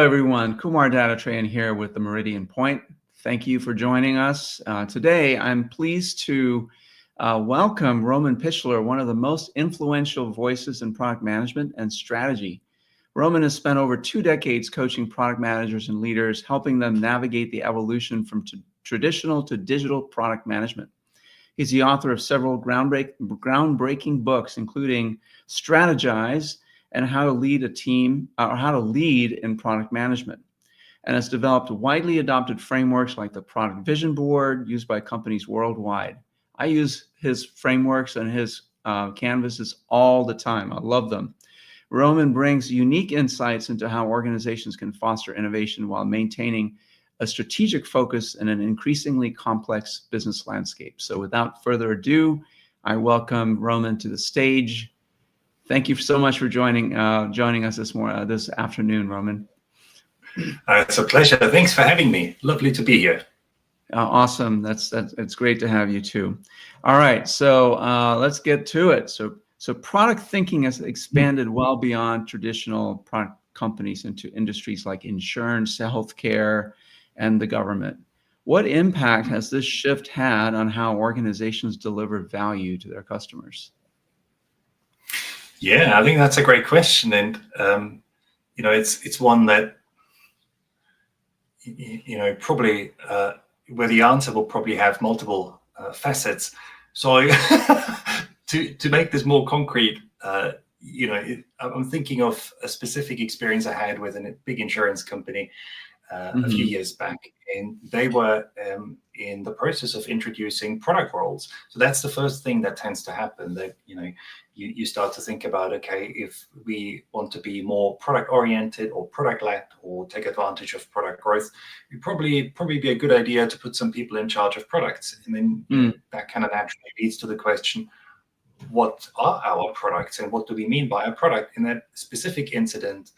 everyone. Kumar Dattatreyan here with the Meridian Point. Thank you for joining us. Today, I'm pleased to welcome Roman Pichler, one of the most influential voices in product management and strategy. Roman has spent over 2 decades coaching product managers and leaders, helping them navigate the evolution from traditional to digital product management. He's the author of several groundbreaking books, including Strategize and How to Lead a Team, or How to Lead in Product Management, and has developed widely adopted frameworks like the Product Vision Board used by companies worldwide. I use his frameworks and his canvases all the time. I love them. Roman brings unique insights into how organizations can foster innovation while maintaining a strategic focus in an increasingly complex business landscape. So without further ado, I welcome Roman to the stage. Thank you so much for joining us this afternoon, Roman. It's a pleasure. Thanks for having me. Lovely to be here. Awesome. It's great to have you too. All right, so let's get to it. So product thinking has expanded well beyond traditional product companies into industries like insurance, healthcare, and the government. What impact has this shift had on how organizations deliver value to their customers? Yeah, I think that's a great question, and it's one that probably where the answer will probably have multiple facets. So to make this more concrete, I'm thinking of a specific experience I had with a big insurance company a few years back, and they were in the process of introducing product roles. So that's the first thing that tends to happen, that you start to think about, okay, if we want to be more product oriented or product led or take advantage of product growth, it'd probably be a good idea to put some people in charge of products. And then that kind of naturally leads to the question, what are our products and what do we mean by a product? In that specific incident,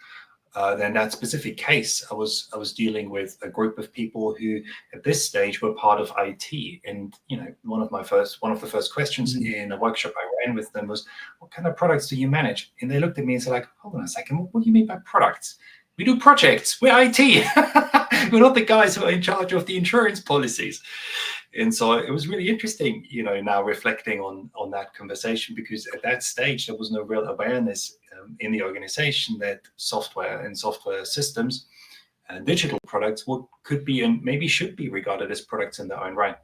then that specific case, I was dealing with a group of people who at this stage were part of IT. And one of the first questions in a workshop I ran with them was, what kind of products do you manage? And they looked at me and said, like, hold on a second, what do you mean by products? We do projects, we're IT. We're not the guys who are in charge of the insurance policies. And so it was really interesting, now reflecting on that conversation, because at that stage, there was no real awareness in the organization that software and software systems and digital products could be and maybe should be regarded as products in their own right.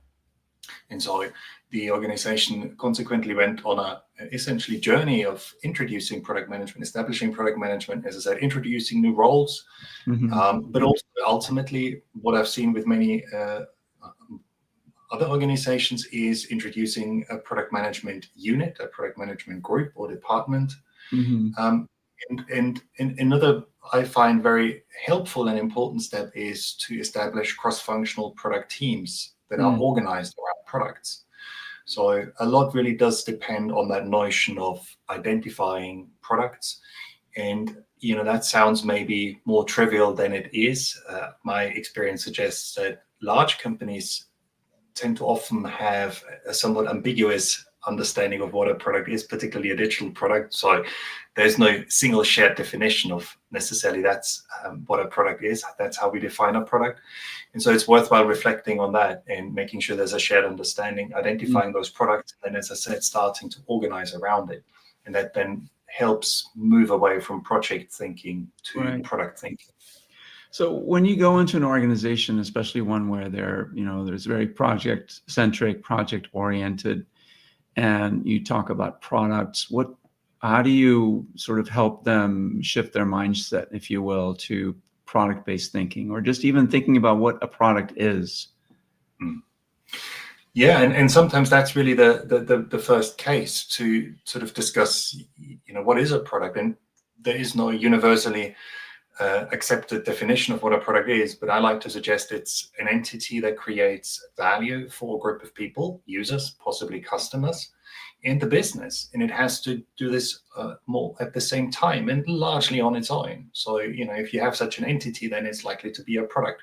And so the organization consequently went on a essentially journey of introducing product management, establishing product management, as I said, introducing new roles, but also ultimately what I've seen with many other organizations is introducing a product management unit, a product management group or department. And another I find very helpful and important step is to establish cross-functional product teams that are organized around products. So a lot really does depend on that notion of identifying products. And that sounds maybe more trivial than it is. My experience suggests that large companies tend to often have a somewhat ambiguous understanding of what a product is, particularly a digital product. So there's no single shared definition of necessarily that's what a product is. That's how we define a product. And so it's worthwhile reflecting on that and making sure there's a shared understanding, identifying those products, and then, as I said, starting to organize around it. And that then helps move away from project thinking to product thinking. So when you go into an organization, especially one where there's very project-centric, project-oriented, and you talk about products, how do you sort of help them shift their mindset, if you will, to product-based thinking, or just even thinking about what a product is? Yeah, and sometimes that's really the first case to sort of discuss, what is a product? And there is no universally accepted definition of what a product is, but I like to suggest it's an entity that creates value for a group of people, users, possibly customers, in the business. And it has to do this more at the same time and largely on its own. So, if you have such an entity, then it's likely to be a product.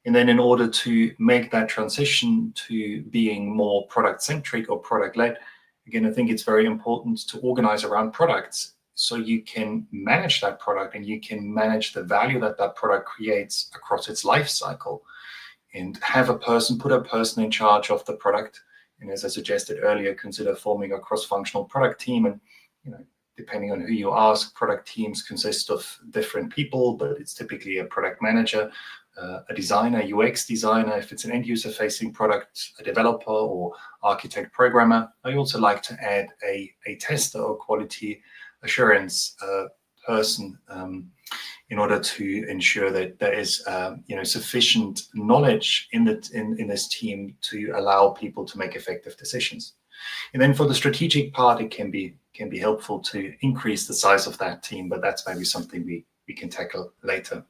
And then in order to make that transition to being more product-centric or product-led, again, I think it's very important to organize around products so you can manage that product and you can manage the value that that product creates across its life cycle, and put a person in charge of the product. And as I suggested earlier, consider forming a cross-functional product team. And depending on who you ask, product teams consist of different people, but it's typically a product manager, a designer, UX designer, if it's an end-user facing product, a developer or architect programmer. I also like to add a tester or quality assurance person in order to ensure that there is sufficient knowledge in this team to allow people to make effective decisions. And then for the strategic part, it can be helpful to increase the size of that team, but that's maybe something we can tackle later.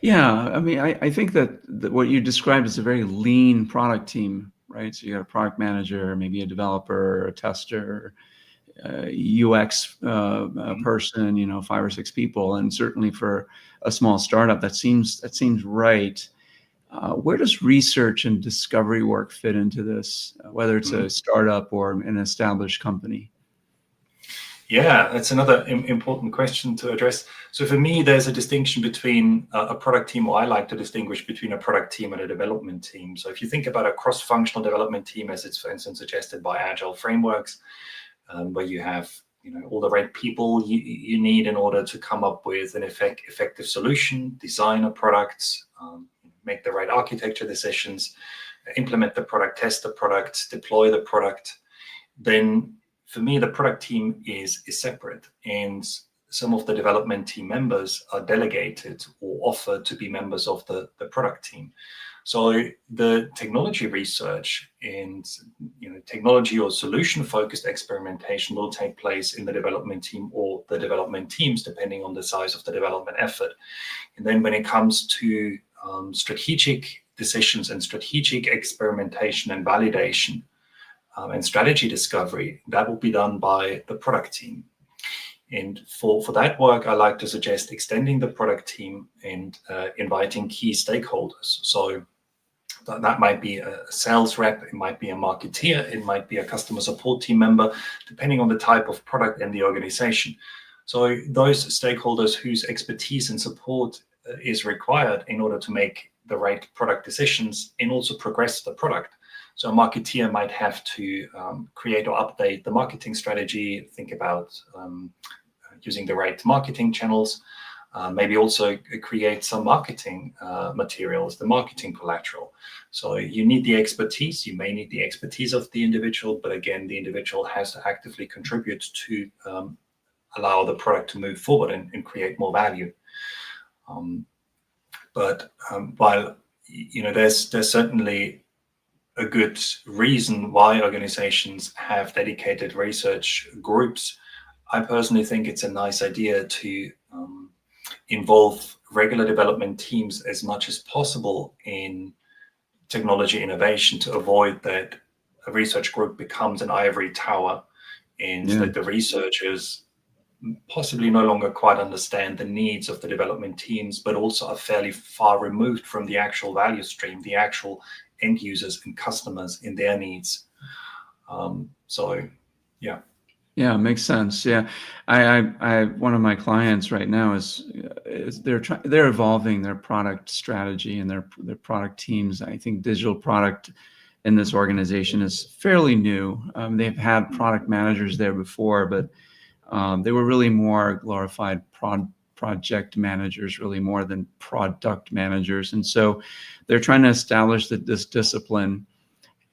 Yeah, I mean, I think that what you described is a very lean product team, right? So you got a product manager, maybe a developer, a tester, UX person, 5 or 6 people, and certainly for a small startup, that seems right. Where does research and discovery work fit into this, whether it's a startup or an established company? Yeah, that's another important question to address. So for me, there's a distinction between a product team, or I like to distinguish between a product team and a development team. So if you think about a cross-functional development team, as it's, for instance, suggested by Agile frameworks, where you have all the right people you need in order to come up with an effective solution, design a product, make the right architecture decisions, implement the product, test the product, deploy the product, then for me, the product team is separate, and some of the development team members are delegated or offered to be members of the product team. So the technology research and technology or solution-focused experimentation will take place in the development team or the development teams, depending on the size of the development effort. And then when it comes to strategic decisions and strategic experimentation and validation, and strategy discovery, that will be done by the product team. And for that work, I like to suggest extending the product team and inviting key stakeholders. So that might be a sales rep, it might be a marketeer, it might be a customer support team member, depending on the type of product and the organization. So those stakeholders whose expertise and support is required in order to make the right product decisions and also progress the product. So a marketeer might have to create or update the marketing strategy, think about using the right marketing channels, maybe also create some marketing materials, the marketing collateral. So you need the expertise, you may need the expertise of the individual, but again, the individual has to actively contribute to allow the product to move forward and create more value. But while there's certainly a good reason why organizations have dedicated research groups, I personally think it's a nice idea to involve regular development teams as much as possible in technology innovation, to avoid that a research group becomes an ivory tower and that the researchers possibly no longer quite understand the needs of the development teams, but also are fairly far removed from the actual value stream, the actual end users and customers in their needs. Yeah, makes sense. Yeah, I one of my clients right now is they're evolving their product strategy and their product teams. I think digital product in this organization is fairly new. They've had product managers there before, but they were really more glorified project managers, really more than product managers. And so they're trying to establish this discipline.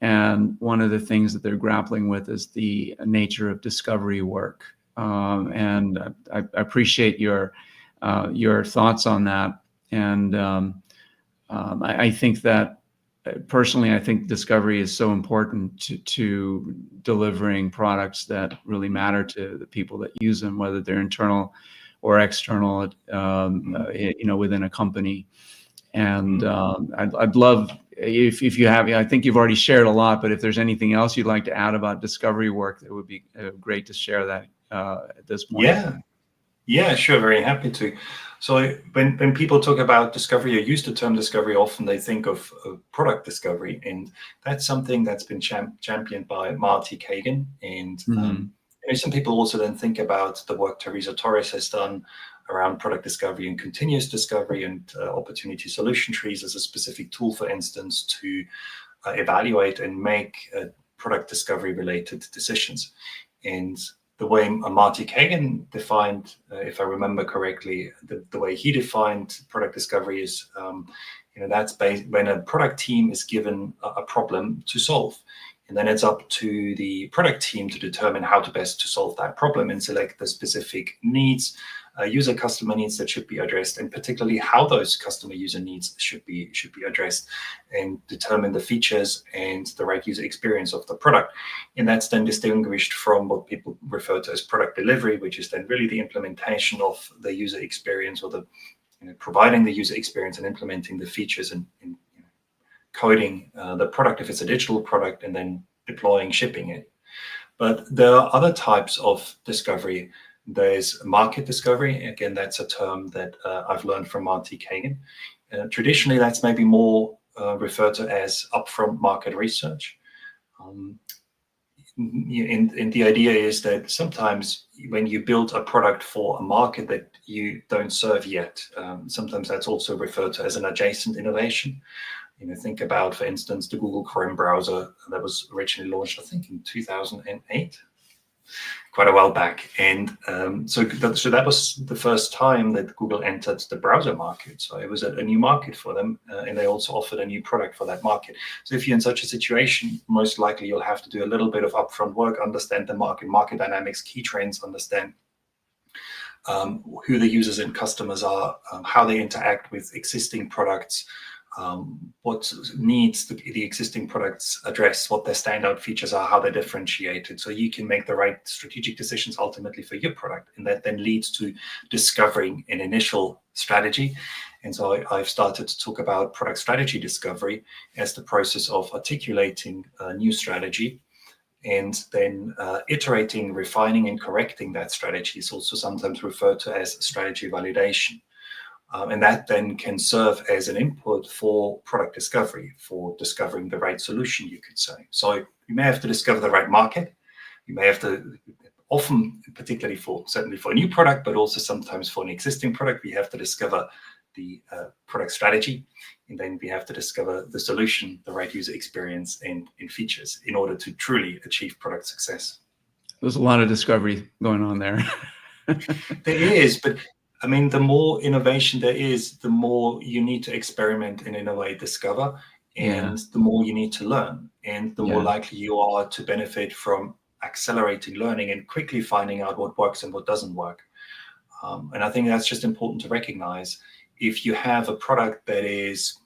And one of the things that they're grappling with is the nature of discovery work. And I appreciate your thoughts on that. And I think that personally, I think discovery is so important to delivering products that really matter to the people that use them, whether they're internal or external, within a company. And I'd love if you have, I think you've already shared a lot, but if there's anything else you'd like to add about discovery work, that would be great to share that at this point. Yeah, sure, very happy to. So when people talk about discovery or use the term discovery, often they think of product discovery, and that's something that's been championed by Marty Kagan and some people also then think about the work Teresa Torres has done around product discovery and continuous discovery and opportunity solution trees as a specific tool, for instance, to evaluate and make product discovery related decisions. And the way Marty Kagan defined, if I remember correctly, the way he defined product discovery is, that's based when a product team is given a problem to solve. And then it's up to the product team to determine how to best to solve that problem and select the specific needs, user customer needs that should be addressed, and particularly how those customer user needs should be addressed, and determine the features and the right user experience of the product. And that's then distinguished from what people refer to as product delivery, which is then really the implementation of the user experience, or the providing the user experience and implementing the features and coding the product if it's a digital product, and then deploying, shipping it. But there are other types of discovery. There's market discovery. Again, that's a term that I've learned from Marty Kagan. Traditionally, that's maybe more referred to as upfront market research. And the idea is that sometimes when you build a product for a market that you don't serve yet, sometimes that's also referred to as an adjacent innovation. Think about, for instance, the Google Chrome browser that was originally launched, I think, in 2008, quite a while back. And so that was the first time that Google entered the browser market. So it was a new market for them, and they also offered a new product for that market. So if you're in such a situation, most likely you'll have to do a little bit of upfront work, understand the market dynamics, key trends, understand who the users and customers are, how they interact with existing products, what needs the existing products address, what their standout features are, how they're differentiated, so you can make the right strategic decisions ultimately for your product. And that then leads to discovering an initial strategy. And so I've started to talk about product strategy discovery as the process of articulating a new strategy, and then iterating, refining, and correcting that strategy is also sometimes referred to as strategy validation. And that then can serve as an input for product discovery, for discovering the right solution, you could say. So you may have to discover the right market. You may have to, often, particularly certainly for a new product, but also sometimes for an existing product, we have to discover the product strategy. And then we have to discover the solution, the right user experience and features in order to truly achieve product success. There's a lot of discovery going on there. There is, but I mean, the more innovation there is, the more you need to experiment and in a way discover, and the more you need to learn, and the more likely you are to benefit from accelerating learning and quickly finding out what works and what doesn't work. And I think that's just important to recognize. If you have a product that is,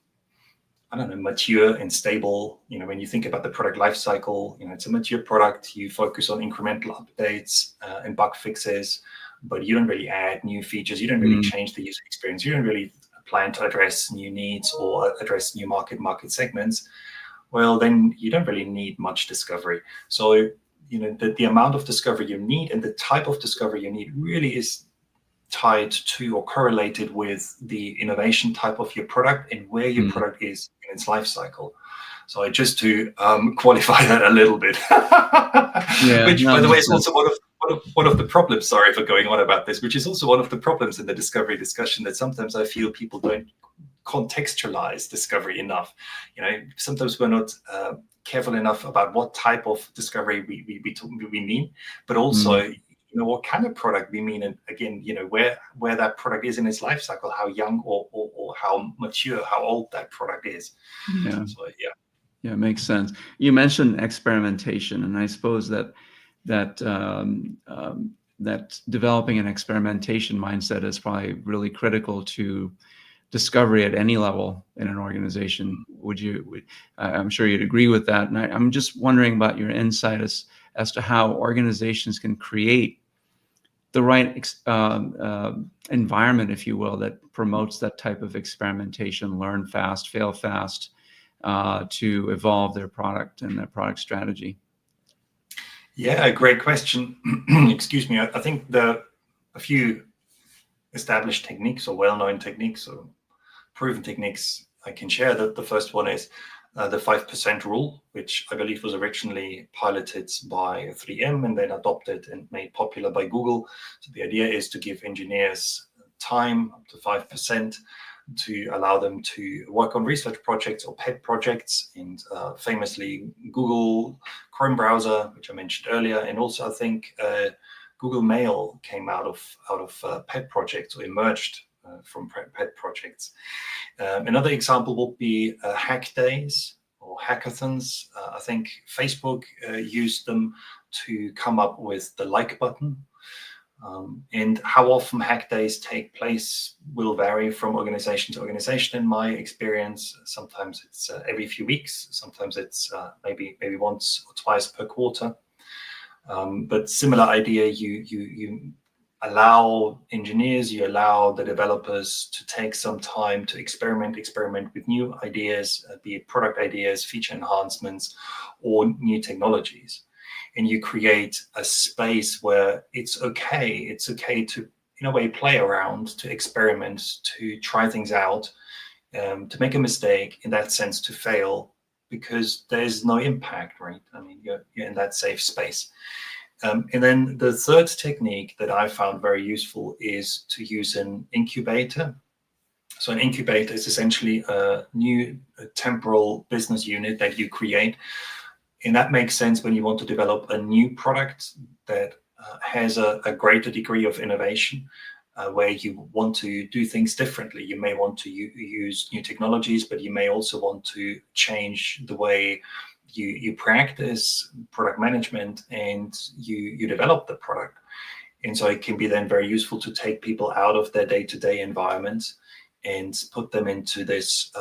I don't know, mature and stable, when you think about the product lifecycle, it's a mature product, you focus on incremental updates and bug fixes, but you don't really add new features, you don't really change the user experience, you don't really plan to address new needs or address new market segments, well, then you don't really need much discovery. So, the amount of discovery you need and the type of discovery you need really is tied to or correlated with the innovation type of your product and where your product is in its life cycle. So just to qualify that a little bit, which, by the way, is also one of the problems. Sorry for going on about this, which is also one of the problems in the discovery discussion, that sometimes I feel people don't contextualize discovery enough. Sometimes we're not careful enough about what type of discovery we mean, but also what kind of product we mean, and again, where that product is in its life cycle, how young or how mature, how old that product is. Yeah, makes sense. You mentioned experimentation, and I suppose that developing an experimentation mindset is probably really critical to discovery at any level in an organization. I'm sure you'd agree with that. And I'm just wondering about your insight as to how organizations can create the right environment, if you will, that promotes that type of experimentation, learn fast, fail fast, to evolve their product and their product strategy. Yeah, great question. Excuse me. I think a few established techniques or well-known techniques or proven techniques I can share. That the first one is the 5% rule, which I believe was originally piloted by 3M and then adopted and made popular by Google. So the idea is to give engineers time, up to 5%, to allow them to work on research projects or pet projects. And famously, Google Chrome browser, which I mentioned earlier, and also I think Google Mail came out of pet projects, or emerged from pet projects. Another example would be hack days or hackathons. I think Facebook used them to come up with the like button. And how often hack days take place will vary from organization to organization. In my experience, sometimes it's every few weeks, sometimes it's maybe once or twice per quarter. But similar idea, you allow engineers, you allow the developers to take some time to experiment with new ideas, be it product ideas, feature enhancements, or new technologies. And you create a space where it's okay to, in a way, play around, to experiment, to try things out, to make a mistake, in that sense, to fail, because there's no impact, right? I mean, you're in that safe space. And then the third technique that I found very useful is to use an incubator. So an incubator is essentially a new temporal business unit that you create. And that makes sense when you want to develop a new product that has a greater degree of innovation, where you want to do things differently. You may want to use new technologies, but you may also want to change the way you practice product management and you develop the product. And so it can be then very useful to take people out of their day-to-day environment and put them into this,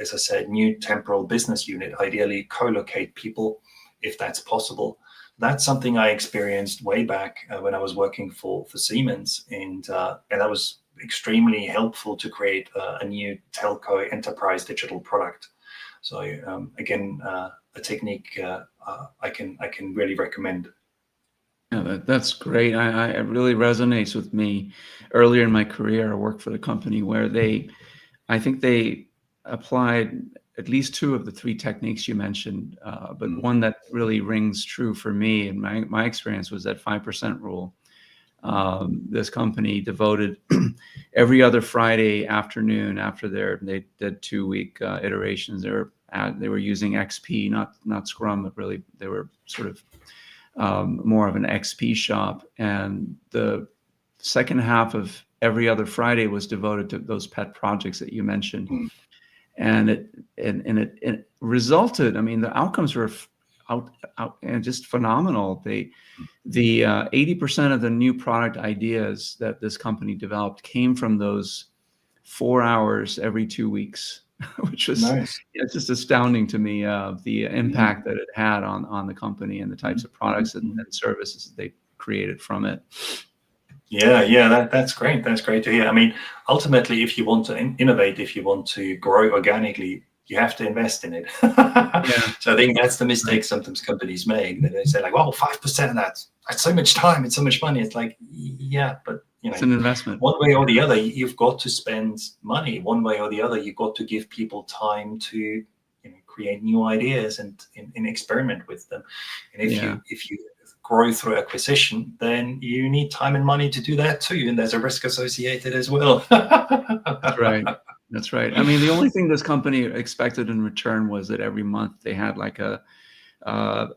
as I said, new temporal business unit, ideally co-locate people if that's possible. That's something I experienced way back when I was working for Siemens, and that was extremely helpful to create a new telco enterprise digital product. So again, a technique I can really recommend. Yeah, that's great. It really resonates with me. Earlier in my career, I worked for the company where I think they applied at least two of the three techniques you mentioned, but one that really rings true for me and my experience was that 5% rule. This company devoted every other Friday afternoon after they did 2-week iterations. They were using XP, not Scrum, but really they were sort of more of an XP shop. And the second half of every other Friday was devoted to those pet projects that you mentioned. And it resulted, I mean, the outcomes were out and just phenomenal. The 80% of the new product ideas that this company developed came from those 4 hours every 2 weeks, which was nice. It's just astounding to me, the impact that it had on the company and the types of products and services that they created from it. Yeah, that's great. That's great to hear. I mean, ultimately, if you want to innovate, if you want to grow organically, you have to invest in it. Yeah. So I think that's the mistake sometimes companies make. That they say like, "Well, 5% of that's so much time, it's so much money." It's like, yeah, but It's an investment. one way or the other, you've got to spend money. One way or the other, you've got to give people time to create new ideas and experiment with them. And if you grow through acquisition, then you need time and money to do that too, and there's a risk associated as well. That's right. That's right. I mean, the only thing this company expected in return was that every month they had like a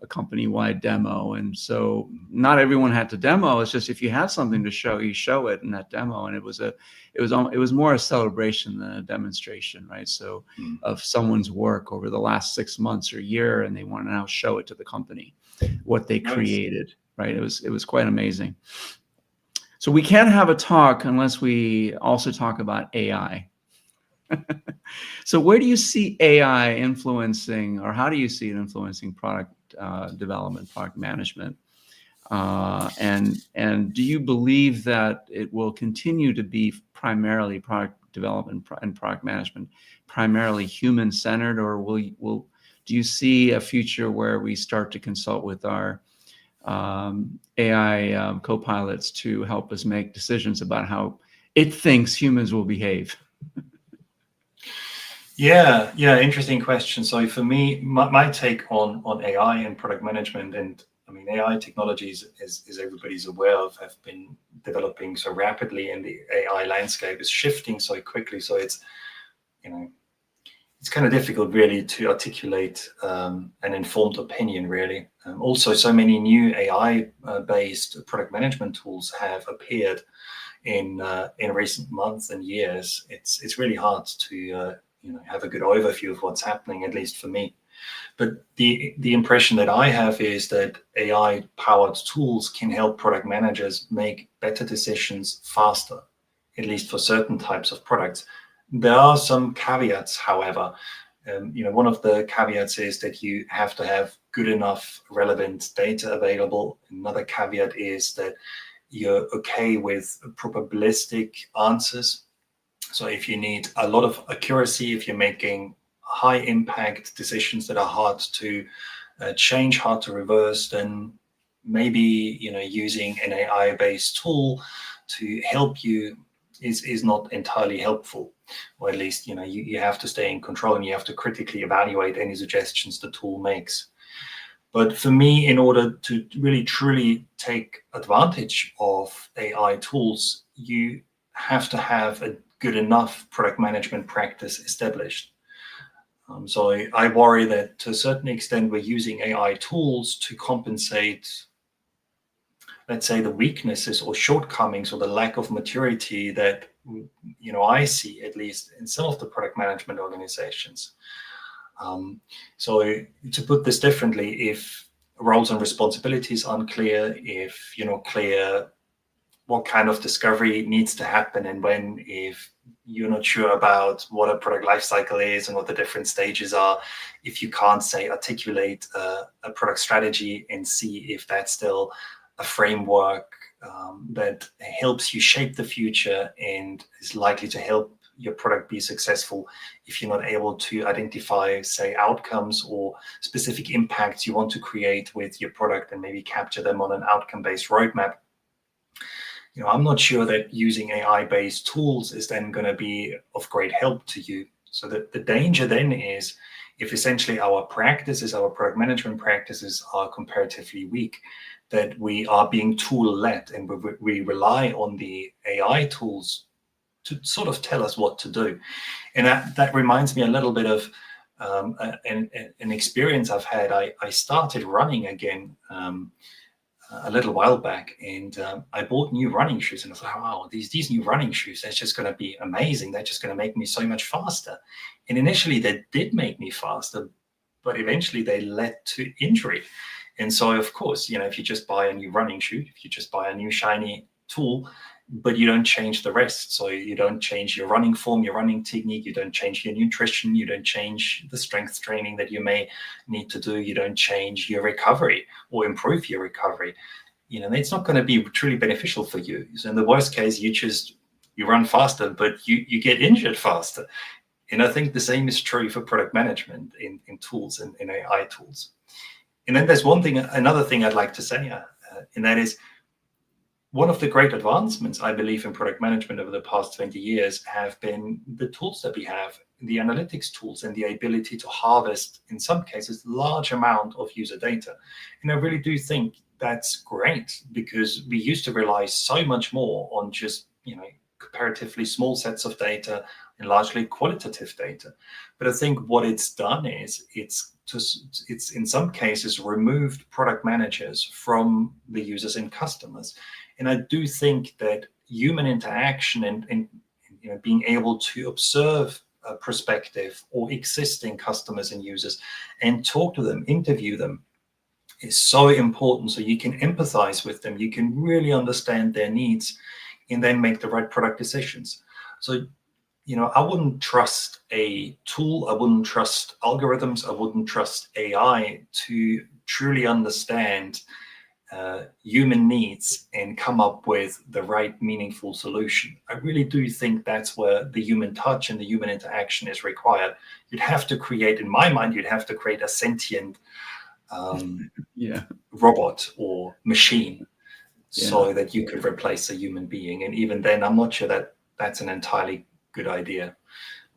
company-wide demo, and so not everyone had to demo. It's just if you have something to show, you show it in that demo, and it was more a celebration than a demonstration, right? So of someone's work over the last 6 months or year, and they want to now show it to the company what they created, right? It was quite amazing. So we can't have a talk unless we also talk about AI. So where do you see AI influencing, or how do you see it influencing product development, product management? And do you believe that it will continue to be primarily product development and product management, primarily human-centered, or do you see a future where we start to consult with our AI co-pilots to help us make decisions about how it thinks humans will behave? Yeah, interesting question. So for me, my take on AI and product management, and I mean AI technologies, as everybody's aware of, have been developing so rapidly, and the AI landscape is shifting so quickly. So it's, you know, it's kind of difficult really to articulate an informed opinion really. Also, so many new AI based product management tools have appeared in recent months and years. It's really hard to have a good overview of what's happening, at least for me. But the impression that I have is that AI powered tools can help product managers make better decisions faster, at least for certain types of products. There are some caveats, however. One of the caveats is that you have to have good enough relevant data available. Another caveat is that you're okay with probabilistic answers. So if you need a lot of accuracy, if you're making high impact decisions that are hard to change, hard to reverse, then maybe using an AI based tool to help you is not entirely helpful. Or at least you have to stay in control, and you have to critically evaluate any suggestions the tool makes. But for me, in order to really truly take advantage of AI tools, you have to have a good enough product management practice established. So I worry that to a certain extent, we're using AI tools to compensate, let's say, the weaknesses or shortcomings or the lack of maturity that I see, at least in some of the product management organizations. So to put this differently, if roles and responsibilities are unclear, if you're not clear what kind of discovery needs to happen and when, if you're not sure about what a product lifecycle is and what the different stages are, if you can't say articulate a product strategy and see if that's still a framework that helps you shape the future and is likely to help your product be successful, if you're not able to identify, say, outcomes or specific impacts you want to create with your product and maybe capture them on an outcome-based roadmap, I'm not sure that using AI-based tools is then going to be of great help to you. So that the danger then is, if essentially our practices, our product management practices are comparatively weak, that we are being tool-led and we rely on the AI tools to sort of tell us what to do. And that reminds me a little bit of an experience I've had. I started running again a little while back, and I bought new running shoes, and I thought, wow, these new running shoes, that's just going to be amazing. They're just going to make me so much faster. And initially they did make me faster, but eventually they led to injury. And so, of course, if you just buy a new running shoe, if you just buy a new shiny tool, but you don't change the rest. So you don't change your running form, your running technique, you don't change your nutrition, you don't change the strength training that you may need to do, you don't change your recovery or improve your recovery, it's not going to be truly beneficial for you. So in the worst case, you run faster, but you get injured faster. And I think the same is true for product management in tools and in AI tools. And then there's another thing I'd like to say, and that is, one of the great advancements, I believe, in product management over the past 20 years have been the tools that we have, the analytics tools, and the ability to harvest, in some cases, large amount of user data. And I really do think that's great, because we used to rely so much more on just, comparatively small sets of data and largely qualitative data. But I think what it's done is it's in some cases removed product managers from the users and customers. And I do think that human interaction and being able to observe a perspective or existing customers and users and talk to them, interview them, is so important. So you can empathize with them, you can really understand their needs, and then make the right product decisions. So, I wouldn't trust a tool, I wouldn't trust algorithms, I wouldn't trust AI to truly understand human needs and come up with the right meaningful solution. I really do think that's where the human touch and the human interaction is required. You'd have to create, in my mind, a sentient robot or machine so that you could replace a human being. And even then, I'm not sure that that's an entirely good idea.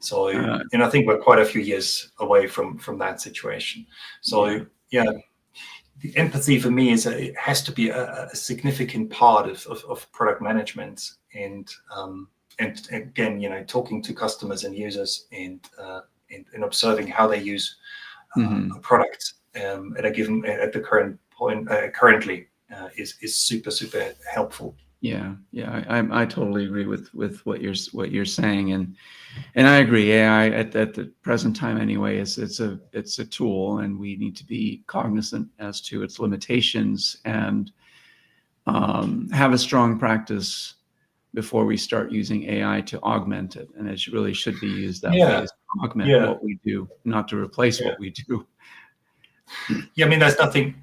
So, Uh, and I think we're quite a few years away from that situation. So, yeah, the empathy for me is it has to be a significant part of product management, and again, talking to customers and users, and observing how they use a product at the current point currently is super helpful. Yeah, I totally agree with what you're saying, and I agree. AI at the present time anyway it's a tool, and we need to be cognizant as to its limitations, and have a strong practice before we start using AI to augment it. And it really should be used that way, Yeah, is to augment yeah, what we do, not to replace yeah. what we do. Yeah, I mean, there's nothing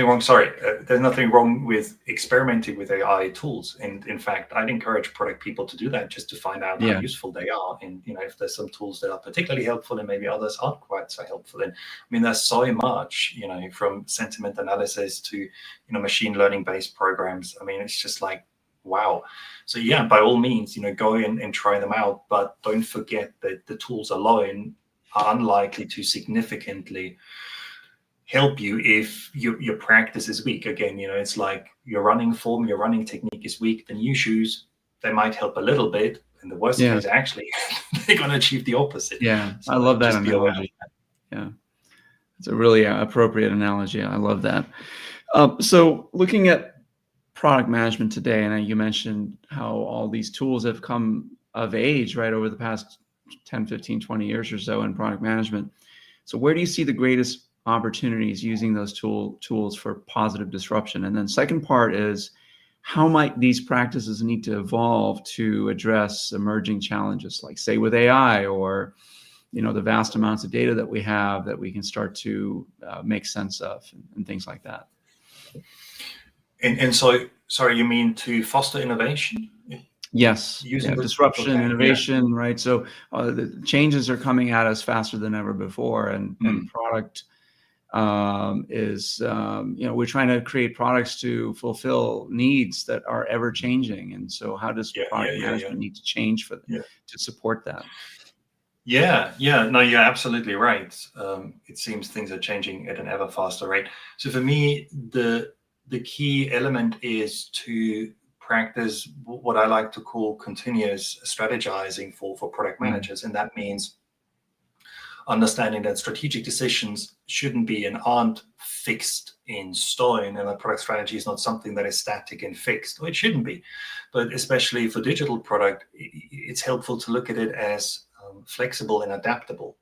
wrong. Sorry, there's nothing wrong with experimenting with AI tools, and in fact, I'd encourage product people to do that, just to find out how Yeah, useful they are. And if there's some tools that are particularly helpful, and maybe others aren't quite so helpful. And I mean, there's so much, from sentiment analysis to machine learning based programs. I mean, it's just like, wow. So yeah, by all means, go in and try them out, but don't forget that the tools alone are unlikely to significantly help you if your practice is weak. Again, it's like your running form, your running technique is weak. The new shoes, they might help a little bit. In the worst yeah, case, actually, they're going to achieve the opposite. yeah. I So love that just be aware. analogy. Yeah, it's a really appropriate analogy. I love that. So looking at product management today, and you mentioned how all these tools have come of age, right, over the past 10, 15, 20 years or so in product management. So where do you see the greatest opportunities using those tools for positive disruption? And then second part is, how might these practices need to evolve to address emerging challenges, like say with AI, or the vast amounts of data that we have that we can start to make sense of, and things like that. And so, sorry, you mean to foster innovation? Yes, Using the disruption, okay, yeah. innovation, right? So the changes are coming at us faster than ever before, and product is we're trying to create products to fulfill needs that are ever changing, and so how does product management need to change to support that? Yeah, no, you're absolutely right. It seems things are changing at an ever faster rate. So for me, the key element is to practice what I like to call continuous strategizing for product managers. And that means understanding that strategic decisions shouldn't be and aren't fixed in stone, and a product strategy is not something that is static and fixed, or it shouldn't be. But especially for digital product, it's helpful to look at it as flexible and adaptable.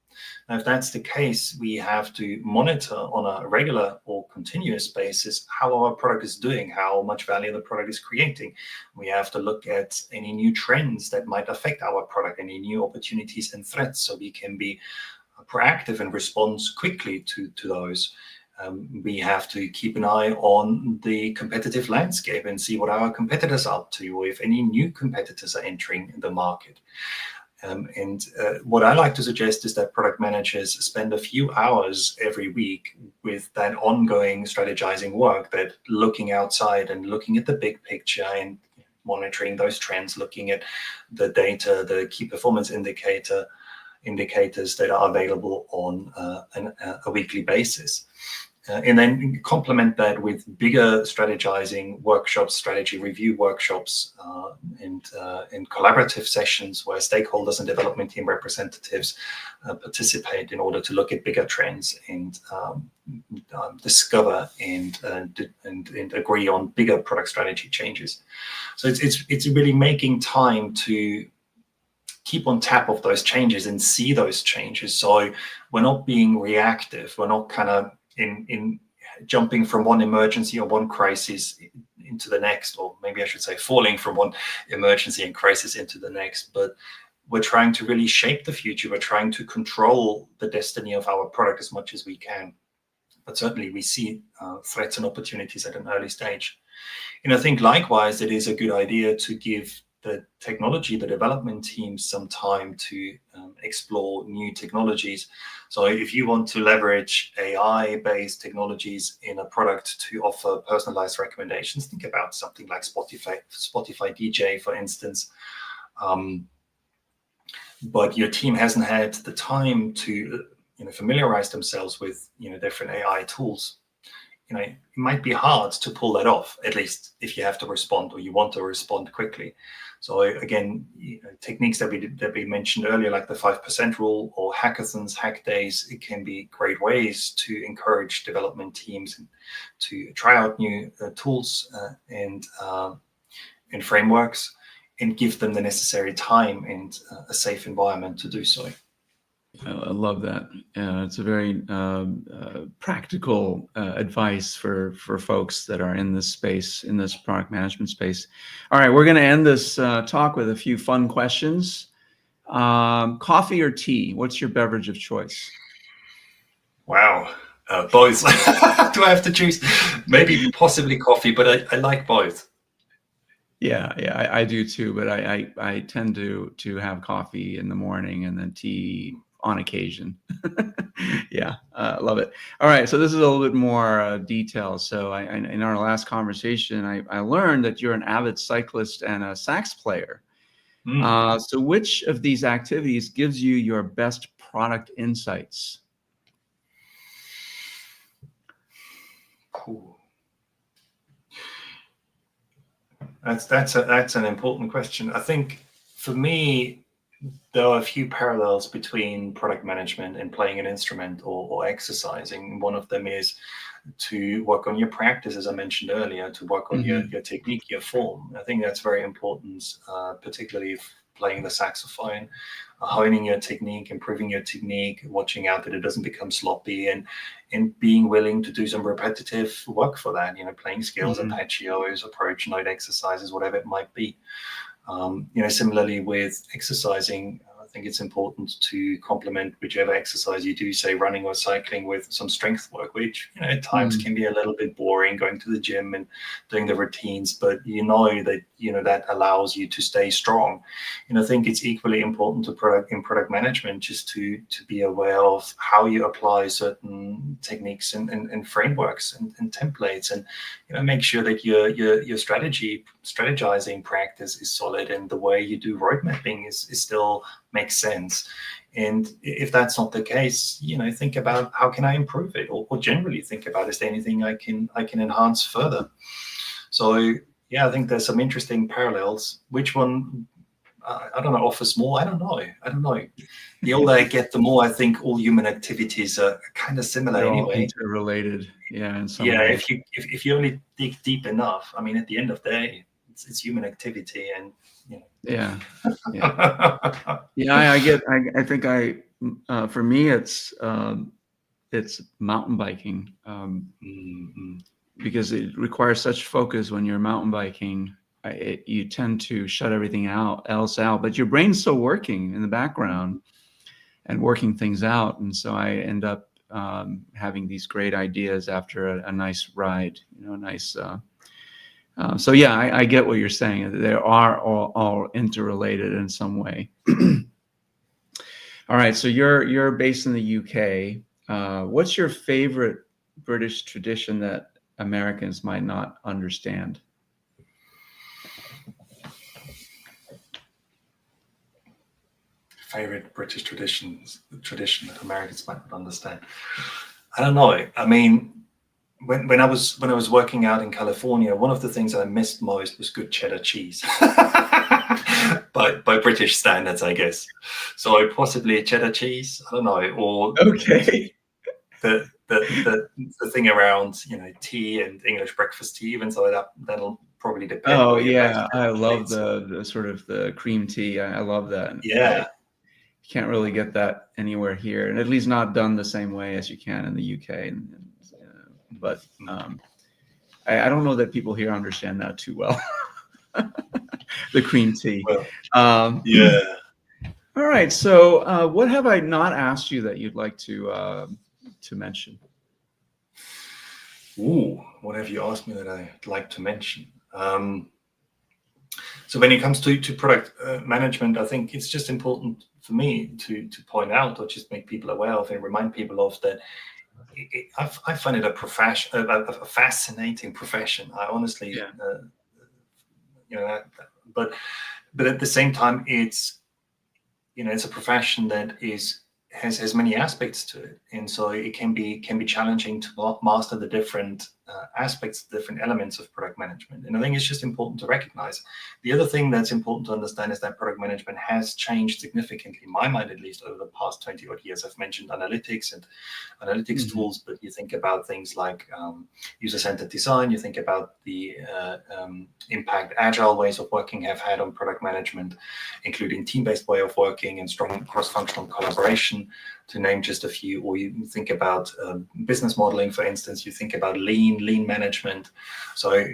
Now, if that's the case, we have to monitor on a regular or continuous basis how our product is doing, how much value the product is creating. We have to look at any new trends that might affect our product, any new opportunities and threats, so we can be proactive and respond quickly to those. We have to keep an eye on the competitive landscape and see what our competitors are up to, or if any new competitors are entering the market. And what I like to suggest is that product managers spend a few hours every week with that ongoing strategizing work, that looking outside and looking at the big picture and monitoring those trends, looking at the data, the key performance indicators that are available on a weekly basis. And then complement that with bigger strategizing workshops, strategy review workshops, and collaborative sessions where stakeholders and development team representatives participate in order to look at bigger trends and discover and agree on bigger product strategy changes. So it's really making time to keep on top of those changes and see those changes. So we're not being reactive. We're not kind of in jumping from one emergency or one crisis into the next, or maybe I should say falling from one emergency and crisis into the next. But we're trying to really shape the future. We're trying to control the destiny of our product as much as we can. But certainly we see threats and opportunities at an early stage. And I think likewise, it is a good idea to give the technology, the development teams, some time to explore new technologies. So if you want to leverage AI-based technologies in a product to offer personalized recommendations, think about something like Spotify DJ, for instance. but your team hasn't had the time to familiarize themselves with different AI tools, it might be hard to pull that off, at least if you have to respond or you want to respond quickly. So again, techniques that we mentioned earlier, like the 5% rule or hackathons, hack days, it can be great ways to encourage development teams to try out new tools and frameworks, and give them the necessary time and a safe environment to do so. I love that. It's a very practical advice for folks that are in this space, in this product management space. All right, we're going to end this talk with a few fun questions. Coffee or tea? What's your beverage of choice? Wow, both. Do I have to choose? Maybe possibly coffee, but I like both. Yeah, I do too. But I tend to have coffee in the morning and then tea on occasion. Yeah, love it. All right, so this is a little bit more detail. So in our last conversation, I learned that you're an avid cyclist and a sax player. So which of these activities gives you your best product insights? Cool. That's an important question. I think for me, there are a few parallels between product management and playing an instrument or exercising. One of them is to work on your practice, as I mentioned earlier, to work on your technique, your form. I think that's very important, particularly if playing the saxophone, honing your technique, improving your technique, watching out that it doesn't become sloppy, and being willing to do some repetitive work for that, playing scales, arpeggios, approach note exercises, whatever it might be. Similarly with exercising, I think it's important to complement whichever exercise you do, say running or cycling, with some strength work, which at times can be a little bit boring, going to the gym and doing the routines, but that allows you to stay strong. And I think it's equally important to product management just to be aware of how you apply certain techniques and frameworks and templates, and make sure that your strategizing practice is solid, and the way you do road mapping is still makes sense. And if that's not the case, think about how can I improve it, or generally think about, is there anything I can enhance further? So yeah, I think there's some interesting parallels. Which one, I don't know, offers more? I don't know. The older I get, the more I think all human activities are kind of similar. They're anyway, all interrelated. Yeah, in some way. If you only dig deep enough, I mean, at the end of the day, it's human activity, and yeah. I think for me it's mountain biking, because it requires such focus when you're mountain biking. You tend to shut everything else out, but your brain's still working in the background and working things out, and so I end up having these great ideas after a nice ride, so yeah, I get what you're saying. They are all interrelated in some way. All right, so you're based in the UK. What's your favorite British tradition that Americans might not understand? Favorite British tradition that Americans might not understand. I don't know. I mean, when I was working out in California, one of the things I missed most was good cheddar cheese. by British standards, I guess. So possibly a cheddar cheese. I don't know. Or okay. The thing around tea and English breakfast tea, even so that'll probably depend. Oh yeah, I love the sort of the cream tea. I love that. Yeah. You can't really get that anywhere here, and at least not done the same way as you can in the UK. But I don't know that people here understand that too well. The cream tea. Well, yeah. All right. So, what have I not asked you that you'd like to mention? Ooh, what have you asked me that I'd like to mention? So when it comes to product management, I think it's just important for me to point out, or just make people aware of and remind people of that. I find it a fascinating profession. I honestly, but at the same time, it's it's a profession that has many aspects to it, and so it can be challenging to master the different aspects, different elements of product management. And I think it's just important to recognize. The other thing that's important to understand is that product management has changed significantly, in my mind at least, over the past 20 odd years. I've mentioned analytics and analytics tools, but you think about things like user-centered design, you think about the impact Agile ways of working have had on product management, including team-based way of working and strong cross-functional collaboration, to name just a few. Or you think about business modeling, for instance, you think about lean management. So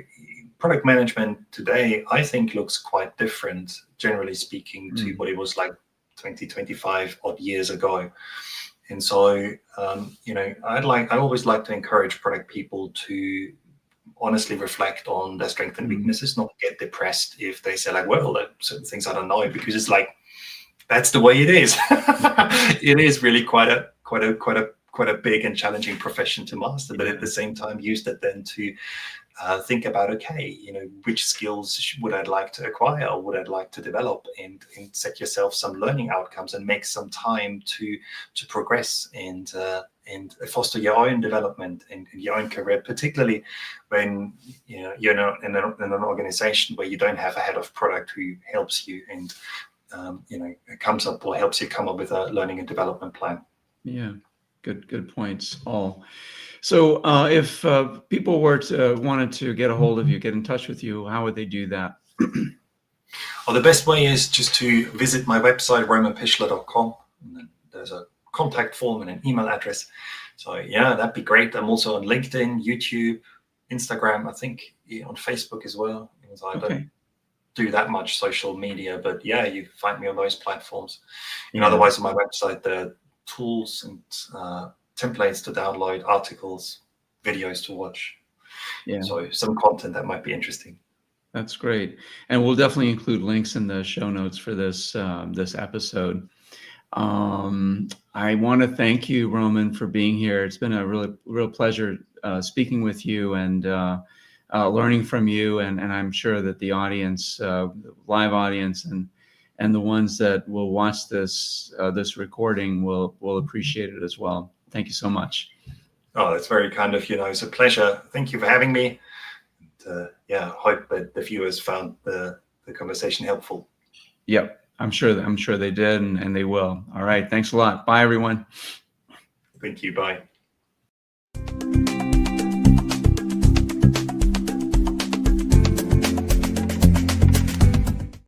product management today, I think, looks quite different, generally speaking, to what it was like 20, 25 odd years ago. And so, I always like to encourage product people to honestly reflect on their strengths and weaknesses, not get depressed if they say like, well, there are certain things I don't know, because it's like, that's the way it is. It is really quite a big and challenging profession to master, but at the same time, use that then to think about, okay, which skills would I like to acquire or would I like to develop, and set yourself some learning outcomes and make some time to progress and foster your own development and your own career, particularly when you're in an organization where you don't have a head of product who helps you and comes up or helps you come up with a learning and development plan. Yeah, good points, all. So if people wanted to get a hold of you, get in touch with you, how would they do that? Well, the best way is just to visit my website, romanpichler.com. And then there's a contact form and an email address. So yeah, that'd be great. I'm also on LinkedIn, YouTube, Instagram, I think on Facebook as well. So I don't do that much social media, but yeah, you find me on those platforms. And otherwise on my website, there are tools and templates to download, articles, videos to watch. Yeah. So some content that might be interesting. That's great. And we'll definitely include links in the show notes for this this episode. I want to thank you, Roman, for being here. It's been a real pleasure speaking with you and learning from you. And I'm sure that the audience, live audience, and the ones that will watch this recording will appreciate it as well. Thank you so much. Oh, that's very kind of you. It's a pleasure. Thank you for having me. And, hope that the viewers found the conversation helpful. Yep, I'm sure they did, and they will. All right, thanks a lot. Bye, everyone. Thank you. Bye.